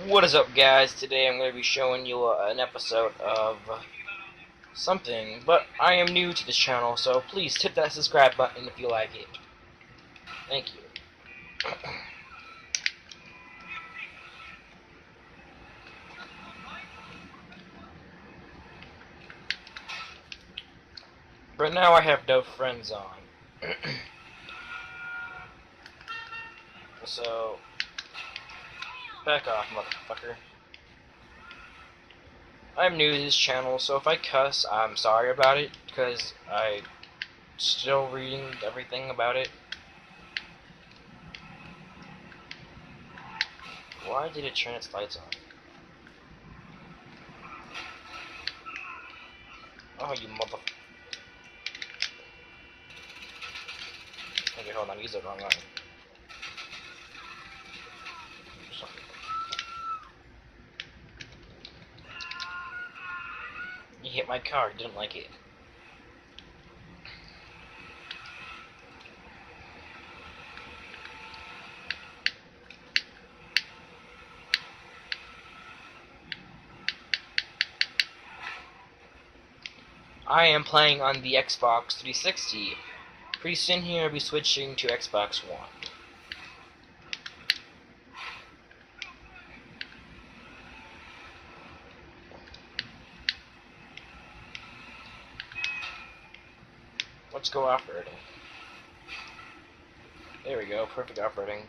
What is up, guys? Today I'm going to be showing you an episode of something, but I am new to this channel, so please hit that subscribe button if you like it. Thank you. But now I have no friends on. So, back off, motherfucker. I'm new to this channel, so if I cuss, I'm sorry about it, because I'm still reading everything about it. Why did it turn its lights on? Oh, you mother... Okay, hold on, I used the wrong line. You hit my car, didn't like it. I am playing on the Xbox 360. Pretty soon here I'll be switching to Xbox One. Let's go off-roading. There we go, perfect off-roading.